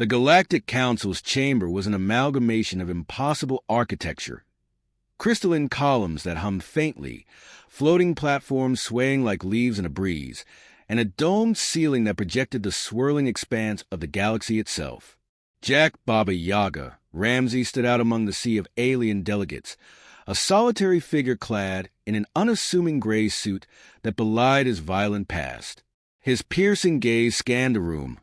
The Galactic Council's chamber was an amalgamation of impossible architecture. Crystalline columns that hummed faintly, floating platforms swaying like leaves in a breeze, and a domed ceiling that projected the swirling expanse of the galaxy itself. Jack Baba Yaga, Ramsey, stood out among the sea of alien delegates, a solitary figure clad in an unassuming gray suit that belied his violent past. His piercing gaze scanned the room,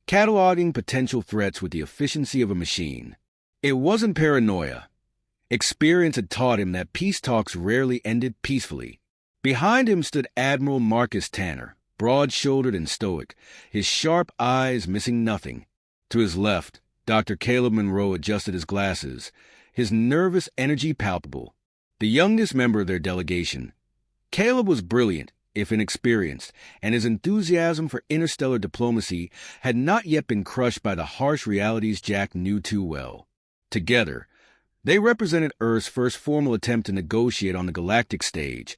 cataloging potential threats with the efficiency of a machine. It wasn't paranoia. Experience had taught him that peace talks rarely ended peacefully. Behind him stood Admiral Marcus Tanner, broad-shouldered and stoic, his sharp eyes missing nothing. To his left, Dr. Caleb Monroe adjusted his glasses, his nervous energy palpable. The youngest member of their delegation. Caleb was brilliant, if inexperienced, and his enthusiasm for interstellar diplomacy had not yet been crushed by the harsh realities Jack knew too well. Together, they represented Earth's first formal attempt to negotiate on the galactic stage,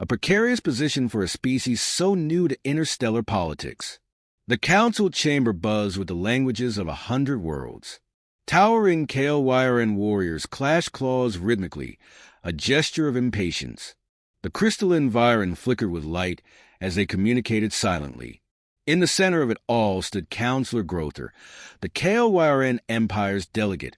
a precarious position for a species so new to interstellar politics. The council chamber buzzed with the languages of 100 worlds. Towering KLYRN warriors clashed claws rhythmically, a gesture of impatience. The crystalline environ flickered with light as they communicated silently. In the center of it all stood Counselor Grother, the KLYRN Empire's delegate,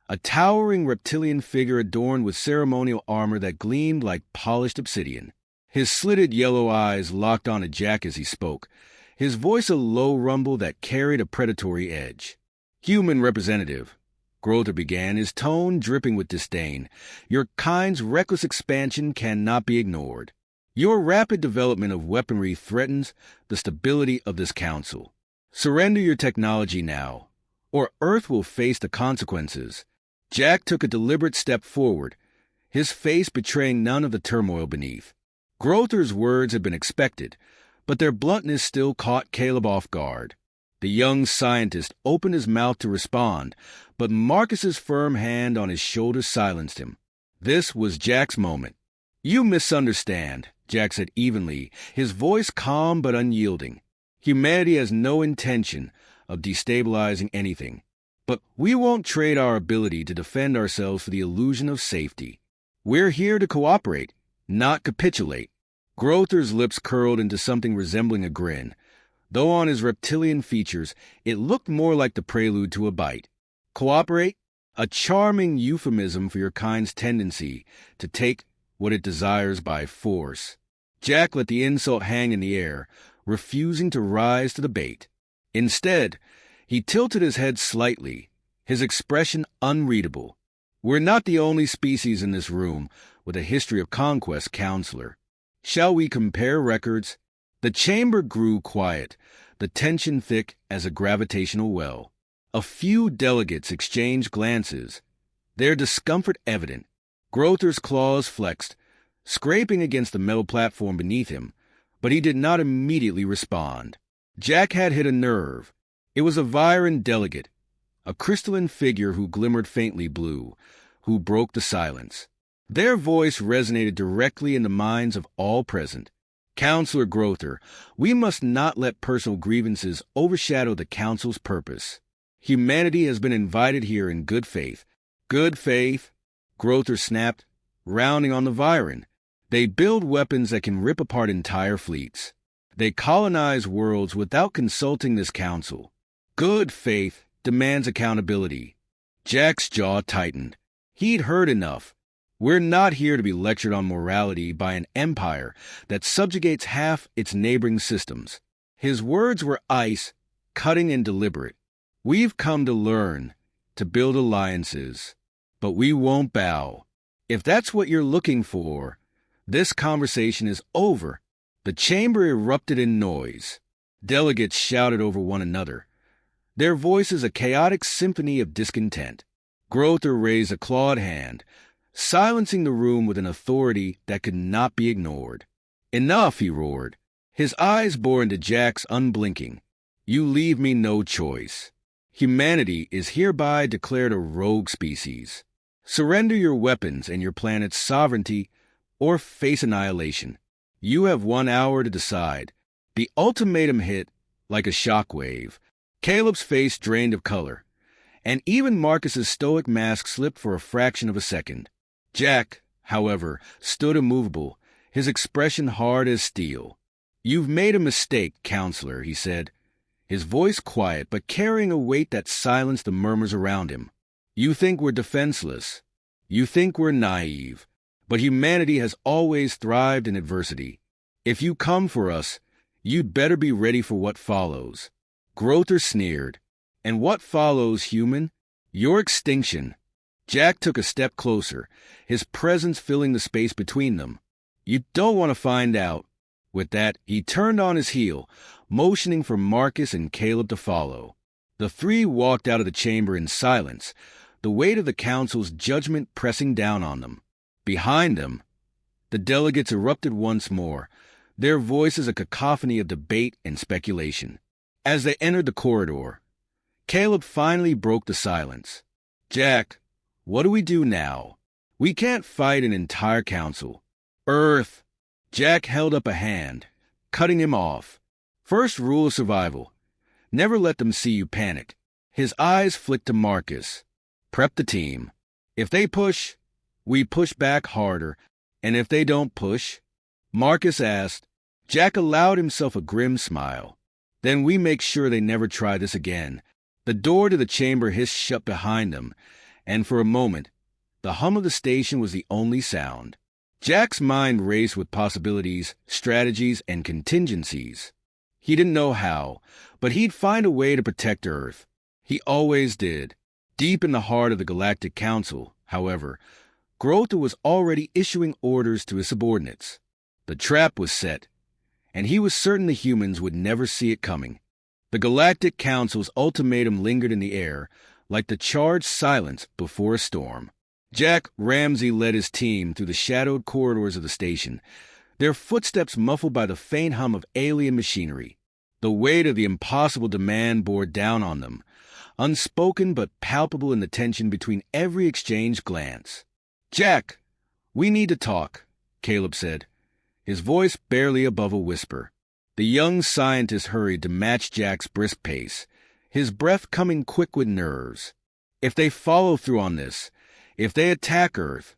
a towering reptilian figure adorned with ceremonial armor that gleamed like polished obsidian. His slitted yellow eyes locked onto Jack as he spoke, his voice a low rumble that carried a predatory edge. "Human representative," Grother began, his tone dripping with disdain, "your kind's reckless expansion cannot be ignored. Your rapid development of weaponry threatens the stability of this council. Surrender your technology now, or Earth will face the consequences." Jack took a deliberate step forward, his face betraying none of the turmoil beneath. Grother's words had been expected, but their bluntness still caught Caleb off guard. The young scientist opened his mouth to respond, but Marcus's firm hand on his shoulder silenced him. This was Jack's moment. "You misunderstand," Jack said evenly, his voice calm but unyielding. "Humanity has no intention of destabilizing anything. But we won't trade our ability to defend ourselves for the illusion of safety. We're here to cooperate, not capitulate." Grother's lips curled into something resembling a grin, though on his reptilian features it looked more like the prelude to a bite. Cooperate? A charming euphemism for your kind's tendency to take what it desires by force. Jack let the insult hang in the air, refusing to rise to the bait. Instead, he tilted his head slightly, his expression unreadable. "We're not the only species in this room with a history of conquest, Counselor. Shall we compare records?" The chamber grew quiet, the tension thick as a gravitational well. A few delegates exchanged glances, their discomfort evident. Grother's claws flexed, scraping against the metal platform beneath him, but he did not immediately respond. Jack had hit a nerve. It was a Viren delegate, a crystalline figure who glimmered faintly blue, who broke the silence. Their voice resonated directly in the minds of all present. "Counselor Grother, we must not let personal grievances overshadow the Council's purpose. Humanity has been invited here in good faith." "Good faith?" Grother snapped, rounding on the Viren. "They build weapons that can rip apart entire fleets. They colonize worlds without consulting this Council. Good faith demands accountability." Jack's jaw tightened. He'd heard enough. We're not here to be lectured on morality by an empire that subjugates half its neighboring systems. His words were ice, cutting and deliberate. We've come to learn, to build alliances, but we won't bow. If that's what you're looking for, this conversation is over. The chamber erupted in noise. Delegates shouted over one another, their voices a chaotic symphony of discontent. Grother raised a clawed hand, silencing the room with an authority that could not be ignored. "Enough," he roared, his eyes bore into Jack's unblinking. "You leave me no choice. Humanity is hereby declared a rogue species. Surrender your weapons and your planet's sovereignty, or face annihilation. You have 1 hour to decide." The ultimatum hit like a shockwave. Caleb's face drained of color, and even Marcus's stoic mask slipped for a fraction of a second. Jack, however, stood immovable, his expression hard as steel. "You've made a mistake, counselor," he said, his voice quiet but carrying a weight that silenced the murmurs around him. "You think we're defenseless. You think we're naive. But humanity has always thrived in adversity. If you come for us, you'd better be ready for what follows." Grother sneered. "And what follows, human? Your extinction." Jack took a step closer, his presence filling the space between them. "You don't want to find out." With that, he turned on his heel, motioning for Marcus and Caleb to follow. The three walked out of the chamber in silence, the weight of the council's judgment pressing down on them. Behind them, the delegates erupted once more, their voices a cacophony of debate and speculation. As they entered the corridor, Caleb finally broke the silence. "Jack, what do we do now? We can't fight an entire council." "Earth!" Jack held up a hand, cutting him off. "First rule of survival. Never let them see you panic." His eyes flicked to Marcus. "Prep the team. If they push, we push back harder. And if they don't push," Marcus asked. Jack allowed himself a grim smile. "Then we make sure they never try this again." The door to the chamber hissed shut behind them, and for a moment, the hum of the station was the only sound. Jack's mind raced with possibilities, strategies, and contingencies. He didn't know how, but he'd find a way to protect Earth. He always did. Deep in the heart of the Galactic Council, however, Grother was already issuing orders to his subordinates. The trap was set, and he was certain the humans would never see it coming. The Galactic Council's ultimatum lingered in the air, like the charged silence before a storm. Jack Ramsey led his team through the shadowed corridors of the station, their footsteps muffled by the faint hum of alien machinery. The weight of the impossible demand bore down on them, unspoken but palpable in the tension between every exchanged glance. "Jack, we need to talk," Caleb said, his voice barely above a whisper. The young scientist hurried to match Jack's brisk pace, his breath coming quick with nerves. "If they follow through on this, if they attack Earth,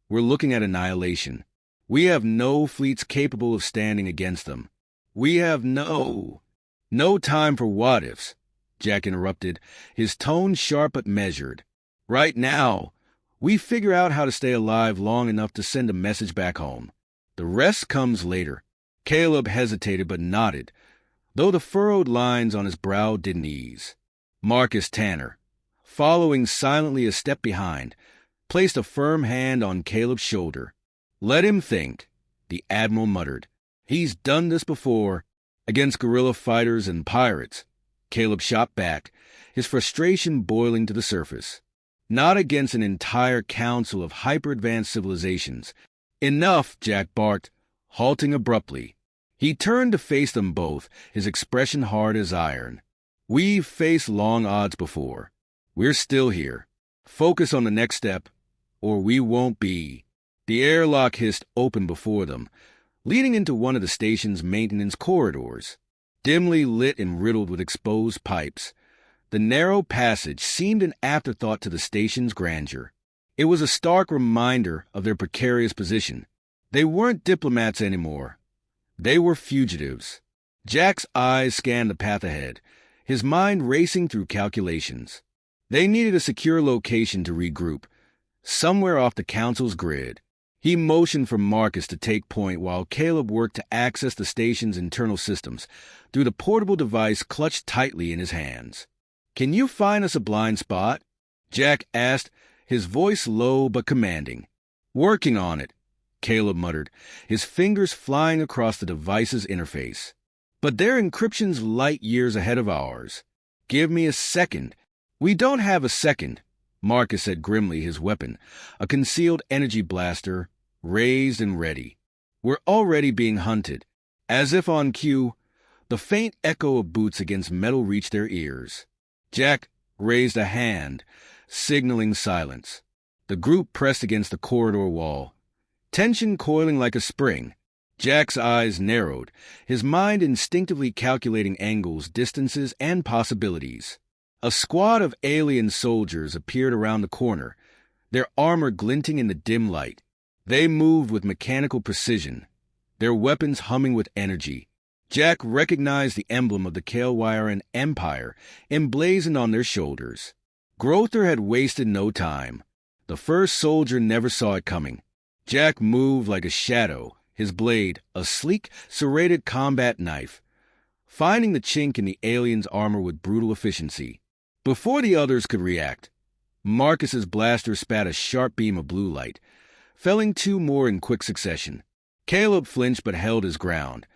we're looking at annihilation. We have no fleets capable of standing against them. We have no time for what-ifs," Jack interrupted, his tone sharp but measured. "Right now, we figure out how to stay alive long enough to send a message back home. The rest comes later." Caleb hesitated but nodded, though the furrowed lines on his brow didn't ease. Marcus Tanner, following silently a step behind, placed a firm hand on Caleb's shoulder. "Let him think," the Admiral muttered. "He's done this before, against guerrilla fighters and pirates." Caleb shot back, his frustration boiling to the surface. "Not against an entire council of hyper-advanced civilizations." "Enough," Jack barked, halting abruptly. He turned to face them both, his expression hard as iron. "We've faced long odds before. We're still here. Focus on the next step, or we won't be." The airlock hissed open before them, leading into one of the station's maintenance corridors. Dimly lit and riddled with exposed pipes, the narrow passage seemed an afterthought to the station's grandeur. It was a stark reminder of their precarious position. They weren't diplomats anymore. They were fugitives. Jack's eyes scanned the path ahead, his mind racing through calculations. They needed a secure location to regroup, somewhere off the council's grid. He motioned for Marcus to take point while Caleb worked to access the station's internal systems through the portable device clutched tightly in his hands. "Can you find us a blind spot?" Jack asked, his voice low but commanding. "Working on it," Caleb muttered, his fingers flying across the device's interface. "But their encryption's light years ahead of ours. Give me a second." "We don't have a second," Marcus said grimly, his weapon, a concealed energy blaster, raised and ready. "We're already being hunted." As if on cue, the faint echo of boots against metal reached their ears. Jack raised a hand, signaling silence. The group pressed against the corridor wall, tension coiling like a spring. Jack's eyes narrowed, his mind instinctively calculating angles, distances, and possibilities. A squad of alien soldiers appeared around the corner, their armor glinting in the dim light. They moved with mechanical precision, their weapons humming with energy. Jack recognized the emblem of the KLYRN Empire emblazoned on their shoulders. Grother had wasted no time. The first soldier never saw it coming. Jack moved like a shadow, his blade, a sleek, serrated combat knife, finding the chink in the alien's armor with brutal efficiency. Before the others could react, Marcus's blaster spat a sharp beam of blue light, felling two more in quick succession. Caleb flinched but held his ground,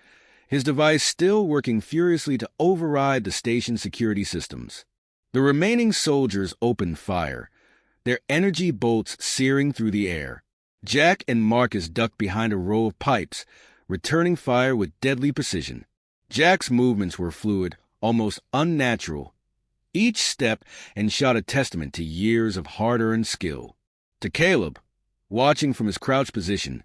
his device still working furiously to override the station's security systems. The remaining soldiers opened fire, their energy bolts searing through the air. Jack and Marcus ducked behind a row of pipes, returning fire with deadly precision. Jack's movements were fluid, almost unnatural, each step and shot a testament to years of hard-earned skill. To Caleb, watching from his crouched position,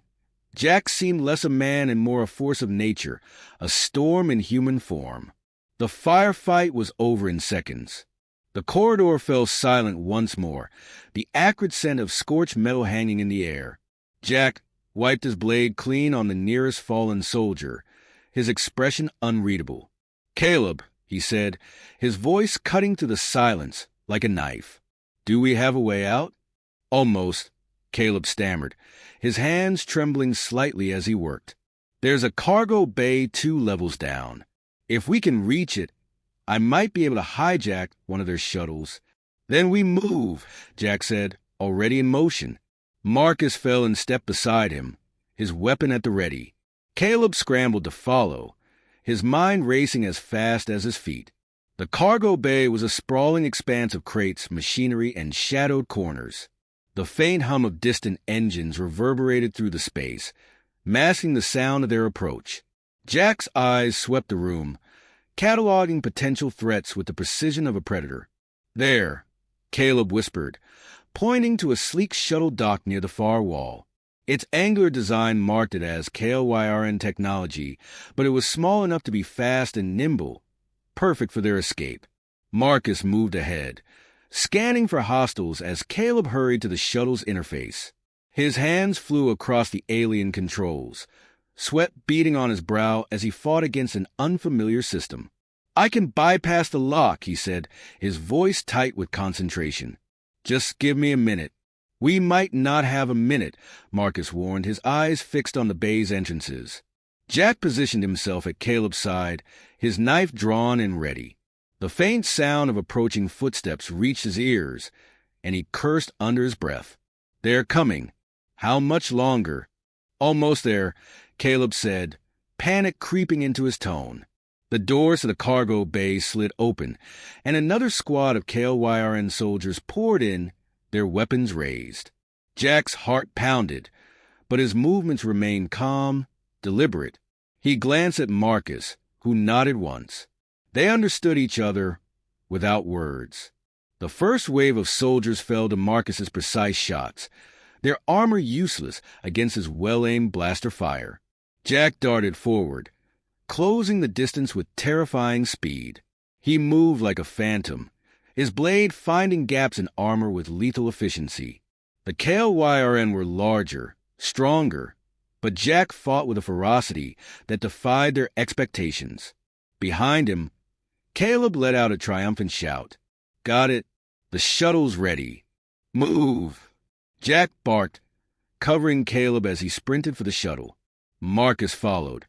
Jack seemed less a man and more a force of nature, a storm in human form. The firefight was over in seconds. The corridor fell silent once more, the acrid scent of scorched metal hanging in the air. Jack wiped his blade clean on the nearest fallen soldier, his expression unreadable. "Caleb," he said, his voice cutting through the silence like a knife. "Do we have a way out?" "Almost," Caleb stammered, his hands trembling slightly as he worked. "There's a cargo bay 2 levels down. If we can reach it, I might be able to hijack one of their shuttles." "Then we move," Jack said, already in motion. Marcus fell and stepped beside him, his weapon at the ready. Caleb scrambled to follow, his mind racing as fast as his feet. The cargo bay was a sprawling expanse of crates, machinery, and shadowed corners. The faint hum of distant engines reverberated through the space, masking the sound of their approach. Jack's eyes swept the room, cataloging potential threats with the precision of a predator. "There," Caleb whispered, pointing to a sleek shuttle dock near the far wall. Its angular design marked it as KLYRN technology, but it was small enough to be fast and nimble, perfect for their escape. Marcus moved ahead, scanning for hostiles as Caleb hurried to the shuttle's interface. His hands flew across the alien controls, sweat beading on his brow as he fought against an unfamiliar system. "I can bypass the lock," he said, his voice tight with concentration. "Just give me a minute." "We might not have a minute," Marcus warned, his eyes fixed on the bay's entrances. Jack positioned himself at Caleb's side, his knife drawn and ready. The faint sound of approaching footsteps reached his ears, and he cursed under his breath. "They're coming. How much longer?" "Almost there," Caleb said, panic creeping into his tone. The doors to the cargo bay slid open, and another squad of KLYRN soldiers poured in, their weapons raised. Jack's heart pounded, but his movements remained calm, deliberate. He glanced at Marcus, who nodded once. They understood each other without words. The first wave of soldiers fell to Marcus's precise shots, their armor useless against his well-aimed blaster fire. Jack darted forward, closing the distance with terrifying speed. He moved like a phantom, his blade finding gaps in armor with lethal efficiency. The KLYRN were larger, stronger, but Jack fought with a ferocity that defied their expectations. Behind him, Caleb let out a triumphant shout. "Got it. The shuttle's ready. Move!" Jack barked, covering Caleb as he sprinted for the shuttle. Marcus followed,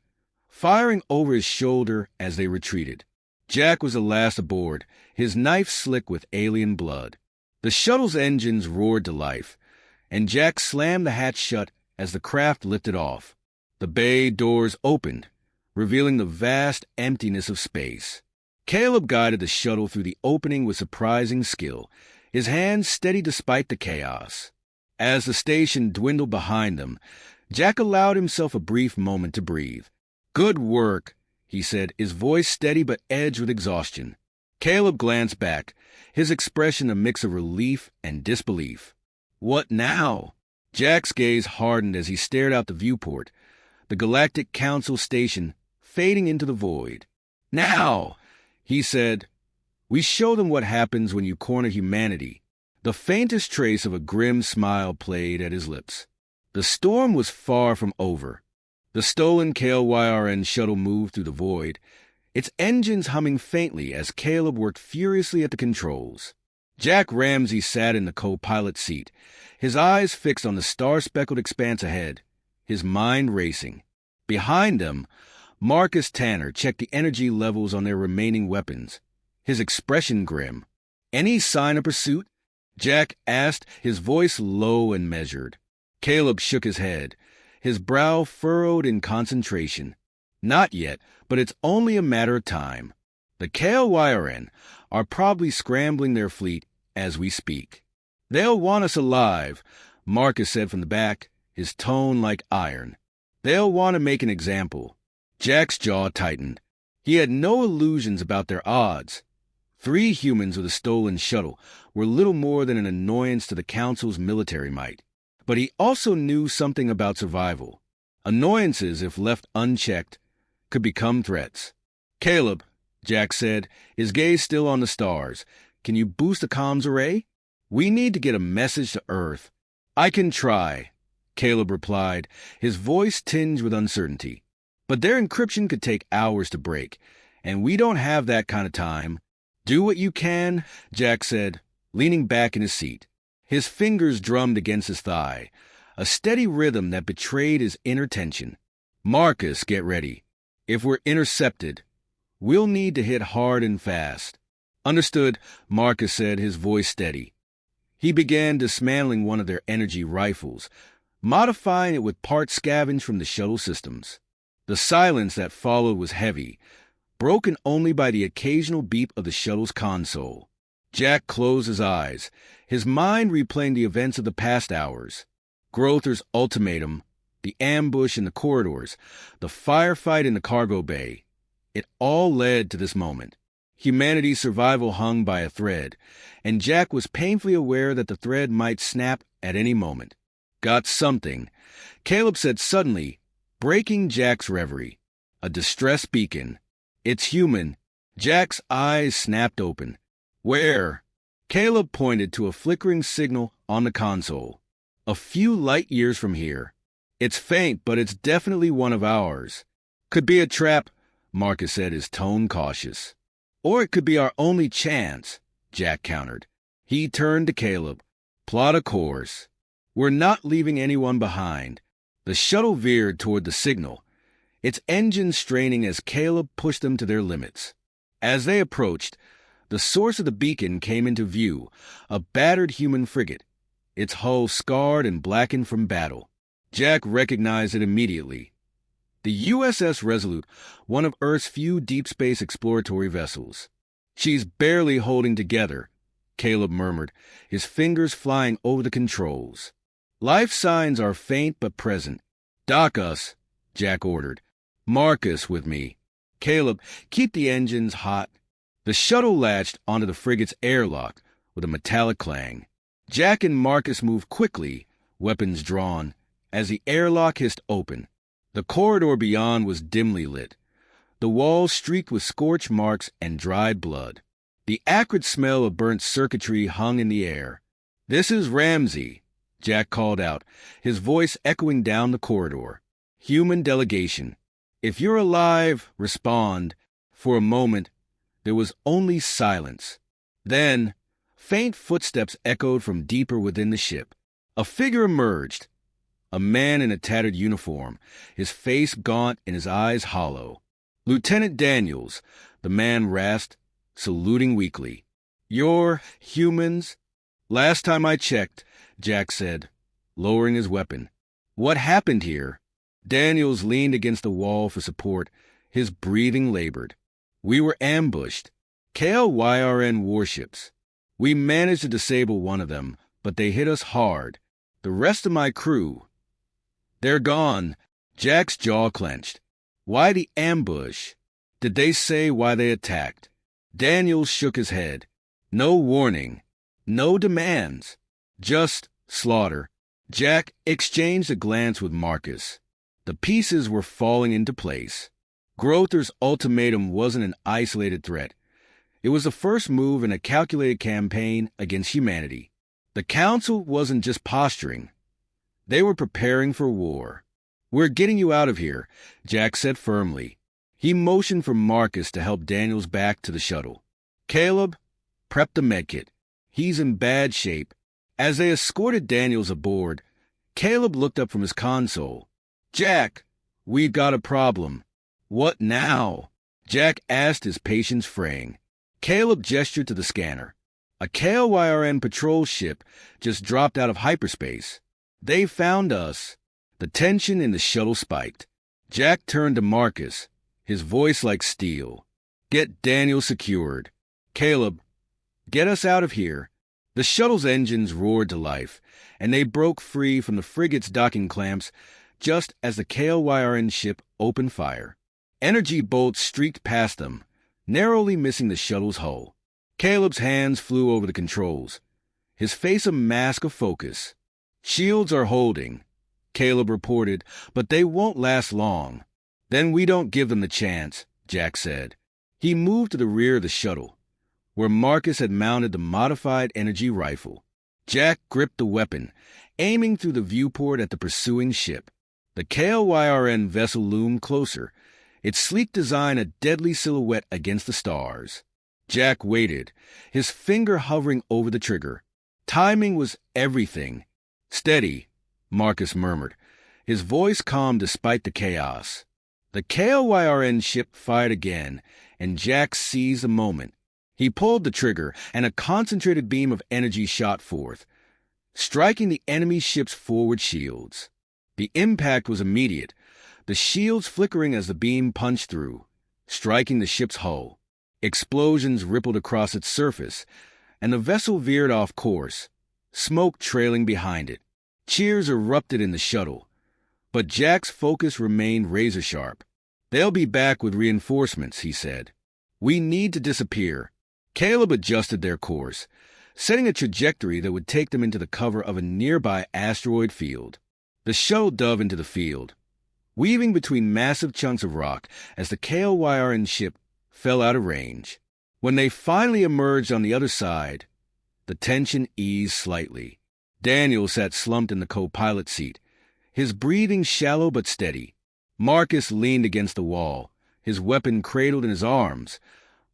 firing over his shoulder as they retreated. Jack was the last aboard, his knife slick with alien blood. The shuttle's engines roared to life, and Jack slammed the hatch shut as the craft lifted off. The bay doors opened, revealing the vast emptiness of space. Caleb guided the shuttle through the opening with surprising skill, his hands steady despite the chaos. As the station dwindled behind them, Jack allowed himself a brief moment to breathe. "Good work," he said, his voice steady but edged with exhaustion. Caleb glanced back, his expression a mix of relief and disbelief. "What now?" Jack's gaze hardened as he stared out the viewport, the Galactic Council station fading into the void. "Now," he said, "we show them what happens when you corner humanity." The faintest trace of a grim smile played at his lips. The storm was far from over. The stolen KLYRN shuttle moved through the void, its engines humming faintly as Caleb worked furiously at the controls. Jack Ramsey sat in the co-pilot seat, his eyes fixed on the star-speckled expanse ahead, his mind racing. Behind them, Marcus Tanner checked the energy levels on their remaining weapons, his expression grim. "Any sign of pursuit?" Jack asked, his voice low and measured. Caleb shook his head, his brow furrowed in concentration. "Not yet, but it's only a matter of time. The KLYRN are probably scrambling their fleet as we speak." "They'll want us alive," Marcus said from the back, his tone like iron. "They'll want to make an example." Jack's jaw tightened. He had no illusions about their odds. 3 humans with a stolen shuttle were little more than an annoyance to the Council's military might. But he also knew something about survival. Annoyances, if left unchecked, could become threats. "Caleb," Jack said, his gaze still on the stars, "can you boost the comms array? We need to get a message to Earth." "I can try," Caleb replied, his voice tinged with uncertainty. "But their encryption could take hours to break, and we don't have that kind of time." "Do what you can," Jack said, leaning back in his seat. His fingers drummed against his thigh, a steady rhythm that betrayed his inner tension. "Marcus, get ready. If we're intercepted, we'll need to hit hard and fast." "Understood," Marcus said, his voice steady. He began dismantling one of their energy rifles, modifying it with parts scavenged from the shuttle systems. The silence that followed was heavy, broken only by the occasional beep of the shuttle's console. Jack closed his eyes, his mind replaying the events of the past hours. Grother's ultimatum, the ambush in the corridors, the firefight in the cargo bay. It all led to this moment. Humanity's survival hung by a thread, and Jack was painfully aware that the thread might snap at any moment. "Got something," Caleb said suddenly, breaking Jack's reverie. "A distress beacon. It's human." Jack's eyes snapped open. "Where?" Caleb pointed to a flickering signal on the console. "A few light years from here. It's faint, but it's definitely one of ours." "Could be a trap," Marcus said, his tone cautious. "Or it could be our only chance," Jack countered. He turned to Caleb. "Plot a course. We're not leaving anyone behind." The shuttle veered toward the signal, its engines straining as Caleb pushed them to their limits. As they approached, the source of the beacon came into view, a battered human frigate, its hull scarred and blackened from battle. Jack recognized it immediately. The USS Resolute, one of Earth's few deep space exploratory vessels. "She's barely holding together," Caleb murmured, his fingers flying over the controls. "Life signs are faint but present." "Dock us," Jack ordered. "Marcus with me. Caleb, keep the engines hot." The shuttle latched onto the frigate's airlock with a metallic clang. Jack and Marcus moved quickly, weapons drawn, as the airlock hissed open. The corridor beyond was dimly lit, the walls streaked with scorch marks and dried blood. The acrid smell of burnt circuitry hung in the air. "This is Ramsey," Jack called out, his voice echoing down the corridor. "Human delegation. If you're alive, respond." For a moment, there was only silence. Then, faint footsteps echoed from deeper within the ship. A figure emerged, a man in a tattered uniform, his face gaunt and his eyes hollow. "Lieutenant Daniels," the man rasped, saluting weakly. "You're humans?" "Last time I checked," Jack said, lowering his weapon. "What happened here?" Daniels leaned against the wall for support, his breathing labored. "We were ambushed. KLYRN warships. We managed to disable one of them, but they hit us hard. The rest of my crew, they're gone." Jack's jaw clenched. "Why the ambush? Did they say why they attacked?" Daniels shook his head. "No warning. No demands. Just slaughter." Jack exchanged a glance with Marcus. The pieces were falling into place. Grother's ultimatum wasn't an isolated threat. It was the first move in a calculated campaign against humanity. The Council wasn't just posturing. They were preparing for war. "We're getting you out of here," Jack said firmly. He motioned for Marcus to help Daniels back to the shuttle. "Caleb, prep the medkit. He's in bad shape." As they escorted Daniels aboard, Caleb looked up from his console. "Jack, we've got a problem." "What now?" Jack asked, his patience fraying. Caleb gestured to the scanner. "A KLYRN patrol ship just dropped out of hyperspace. They found us." The tension in the shuttle spiked. Jack turned to Marcus, his voice like steel. "Get Daniel secured. Caleb, get us out of here." The shuttle's engines roared to life, and they broke free from the frigate's docking clamps just as the KLYRN ship opened fire. Energy bolts streaked past them, narrowly missing the shuttle's hull. Caleb's hands flew over the controls, his face a mask of focus. "Shields are holding," Caleb reported, "but they won't last long." "Then we don't give them the chance," Jack said. He moved to the rear of the shuttle, where Marcus had mounted the modified energy rifle. Jack gripped the weapon, aiming through the viewport at the pursuing ship. The KLYRN vessel loomed closer, its sleek design a deadly silhouette against the stars. Jack waited, his finger hovering over the trigger. Timing was everything. "Steady," Marcus murmured, his voice calm despite the chaos. The KLYRN ship fired again, and Jack seized the moment. He pulled the trigger, and a concentrated beam of energy shot forth, striking the enemy ship's forward shields. The impact was immediate, the shields flickering as the beam punched through, striking the ship's hull. Explosions rippled across its surface, and the vessel veered off course, smoke trailing behind it. Cheers erupted in the shuttle, but Jack's focus remained razor-sharp. "They'll be back with reinforcements," he said. "We need to disappear." Caleb adjusted their course, setting a trajectory that would take them into the cover of a nearby asteroid field. The shuttle dove into the field, weaving between massive chunks of rock as the KLYRN ship fell out of range. When they finally emerged on the other side, the tension eased slightly. Daniel sat slumped in the co-pilot seat, his breathing shallow but steady. Marcus leaned against the wall, his weapon cradled in his arms,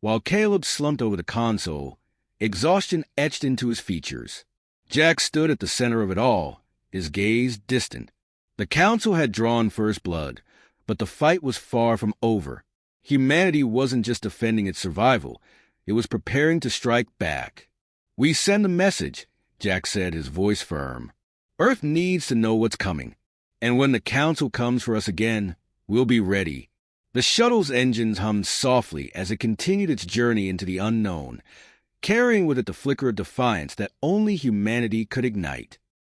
while Caleb slumped over the console, exhaustion etched into his features. Jack stood at the center of it all, his gaze distant. The Council had drawn first blood, but the fight was far from over. Humanity wasn't just defending its survival, it was preparing to strike back. "We send a message," Jack said, his voice firm. "Earth needs to know what's coming, and when the Council comes for us again, we'll be ready." The shuttle's engines hummed softly as it continued its journey into the unknown, carrying with it the flicker of defiance that only humanity could ignite.